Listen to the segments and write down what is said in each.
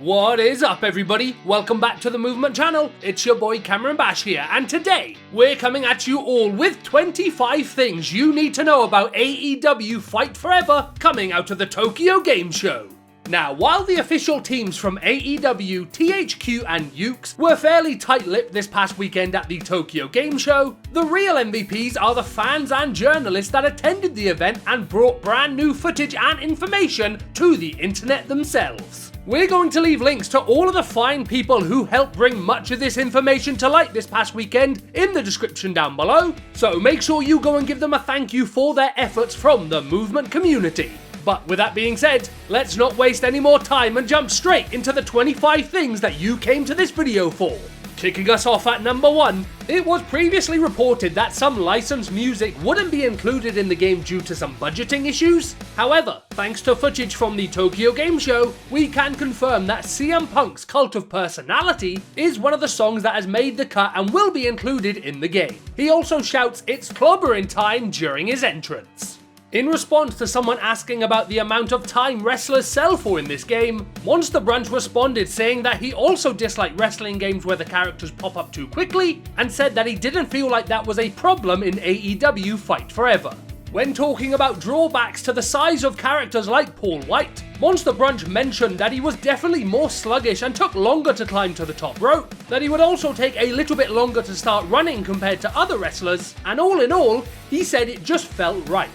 What is up, everybody? Welcome back to the Movement channel. It's your boy Cameron Bash here, and today we're coming at you all with 25 things you need to know about AEW Fight Forever coming out of the Tokyo Game Show. Now, while the official teams from AEW, THQ and Yuke's were fairly tight-lipped this past weekend at the Tokyo Game Show, the real MVPs are the fans and journalists that attended the event and brought brand new footage and information to the internet themselves. We're going to leave links to all of the fine people who helped bring much of this information to light this past weekend in the description down below, so make sure you go and give them a thank you for their efforts from the movement community. But with that being said, let's not waste any more time and jump straight into the 25 things that you came to this video for. Kicking us off at number 1, it was previously reported that some licensed music wouldn't be included in the game due to some budgeting issues. However, thanks to footage from the Tokyo Game Show, we can confirm that CM Punk's Cult of Personality is one of the songs that has made the cut and will be included in the game. He also shouts "It's clobbering time" during his entrance. In response to someone asking about the amount of time wrestlers sell for in this game, Monster Brunch responded saying that he also disliked wrestling games where the characters pop up too quickly, and said that he didn't feel like that was a problem in AEW Fight Forever. When talking about drawbacks to the size of characters like Paul White, Monster Brunch mentioned that he was definitely more sluggish and took longer to climb to the top rope, that he would also take a little bit longer to start running compared to other wrestlers, and all in all, he said it just felt right.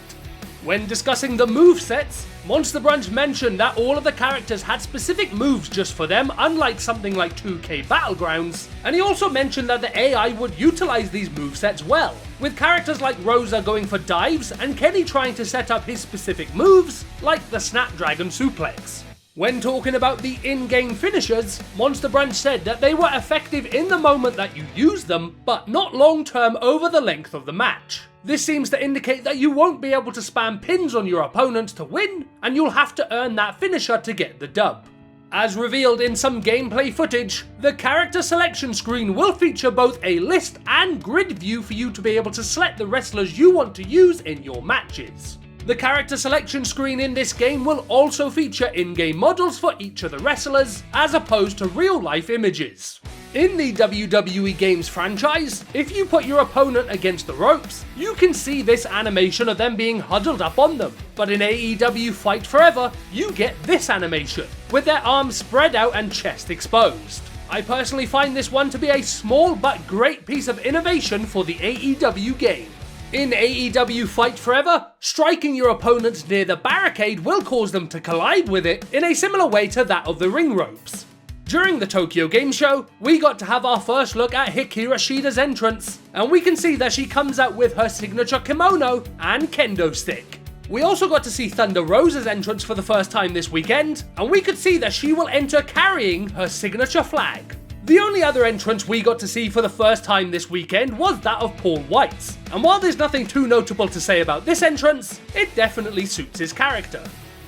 When discussing the movesets, Monster Brunch mentioned that all of the characters had specific moves just for them, unlike something like 2K Battlegrounds, and he also mentioned that the AI would utilize these movesets well, with characters like Rosa going for dives and Kenny trying to set up his specific moves, like the Snapdragon Suplex. When talking about the in-game finishers, Monster Brunch said that they were effective in the moment that you use them, but not long-term over the length of the match. This seems to indicate that you won't be able to spam pins on your opponents to win, and you'll have to earn that finisher to get the dub. As revealed in some gameplay footage, the character selection screen will feature both a list and grid view for you to be able to select the wrestlers you want to use in your matches. The character selection screen in this game will also feature in-game models for each of the wrestlers, as opposed to real-life images. In the WWE Games franchise, if you put your opponent against the ropes, you can see this animation of them being huddled up on them. But in AEW Fight Forever, you get this animation, with their arms spread out and chest exposed. I personally find this one to be a small but great piece of innovation for the AEW game. In AEW Fight Forever, striking your opponents near the barricade will cause them to collide with it in a similar way to that of the ring ropes. During the Tokyo Game Show, we got to have our first look at Hikaru Shida's entrance, and we can see that she comes out with her signature kimono and kendo stick. We also got to see Thunder Rosa's entrance for the first time this weekend, and we could see that she will enter carrying her signature flag. The only other entrance we got to see for the first time this weekend was that of Paul White's, and while there's nothing too notable to say about this entrance, it definitely suits his character.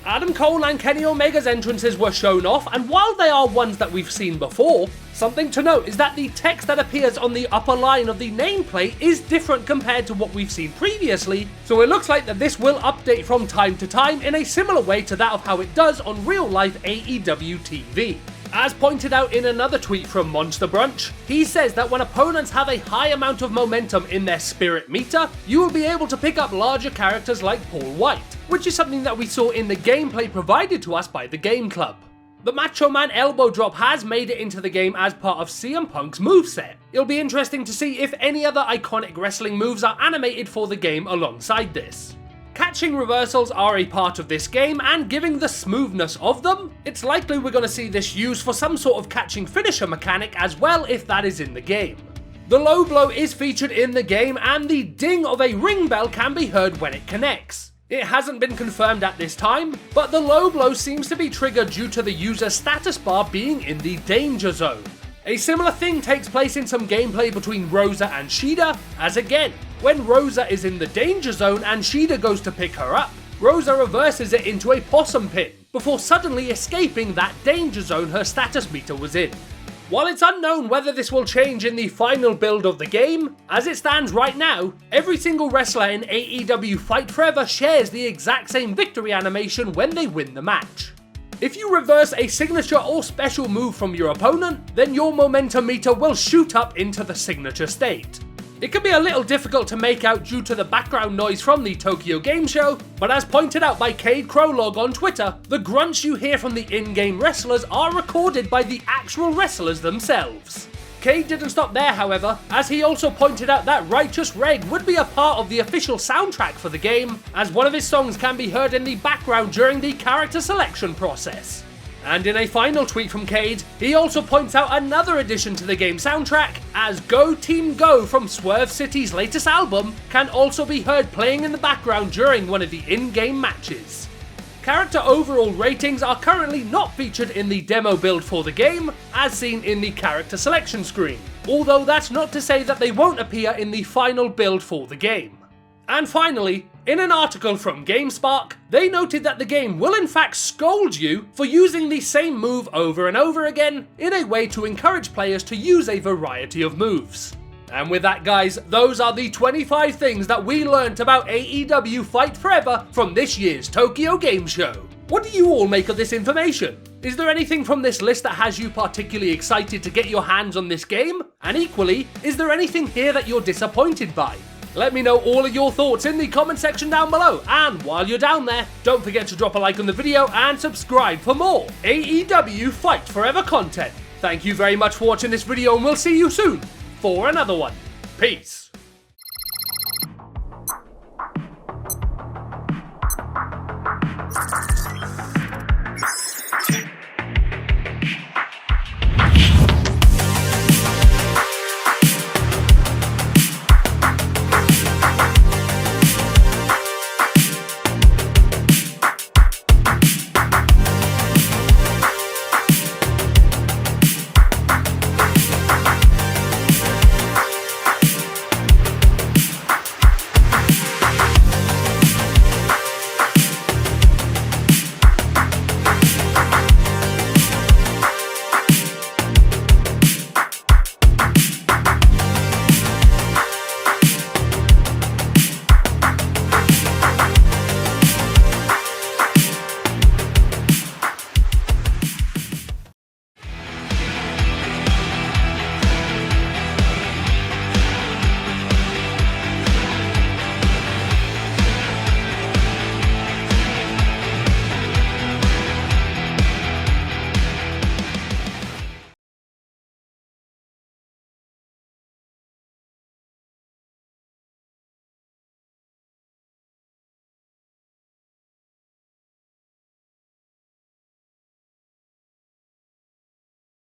Adam Cole and Kenny Omega's entrances were shown off, and while they are ones that we've seen before, something to note is that the text that appears on the upper line of the nameplate is different compared to what we've seen previously, so it looks like that this will update from time to time in a similar way to that of how it does on real-life AEW TV. As pointed out in another tweet from Monster Brunch, he says that when opponents have a high amount of momentum in their spirit meter, you will be able to pick up larger characters like Paul White, which is something that we saw in the gameplay provided to us by the Game Club. The Macho Man elbow drop has made it into the game as part of CM Punk's moveset. It'll be interesting to see if any other iconic wrestling moves are animated for the game alongside this. Catching reversals are a part of this game, and given the smoothness of them, it's likely we're going to see this used for some sort of catching finisher mechanic as well if that is in the game. The low blow is featured in the game, and the ding of a ring bell can be heard when it connects. It hasn't been confirmed at this time, but the low blow seems to be triggered due to the user's status bar being in the danger zone. A similar thing takes place in some gameplay between Rosa and Shida, as again, when Rosa is in the danger zone and Shida goes to pick her up, Rosa reverses it into a possum pin, before suddenly escaping that danger zone her status meter was in. While it's unknown whether this will change in the final build of the game, as it stands right now, every single wrestler in AEW Fight Forever shares the exact same victory animation when they win the match. If you reverse a signature or special move from your opponent, then your momentum meter will shoot up into the signature state. It can be a little difficult to make out due to the background noise from the Tokyo Game Show, but as pointed out by Cade Crowlog on Twitter, the grunts you hear from the in-game wrestlers are recorded by the actual wrestlers themselves. Cade didn't stop there, however, as he also pointed out that Righteous Reg would be a part of the official soundtrack for the game, as one of his songs can be heard in the background during the character selection process. And in a final tweet from Cade, he also points out another addition to the game soundtrack, as Go Team Go from Swerve City's latest album can also be heard playing in the background during one of the in-game matches. Character overall ratings are currently not featured in the demo build for the game, as seen in the character selection screen, although that's not to say that they won't appear in the final build for the game. And finally, in an article from GameSpark, they noted that the game will in fact scold you for using the same move over and over again in a way to encourage players to use a variety of moves. And with that, guys, those are the 25 things that we learnt about AEW Fight Forever from this year's Tokyo Game Show. What do you all make of this information? Is there anything from this list that has you particularly excited to get your hands on this game? And equally, is there anything here that you're disappointed by? Let me know all of your thoughts in the comment section down below, and while you're down there, don't forget to drop a like on the video and subscribe for more AEW Fight Forever content. Thank you very much for watching this video, and we'll see you soon for another one. Peace.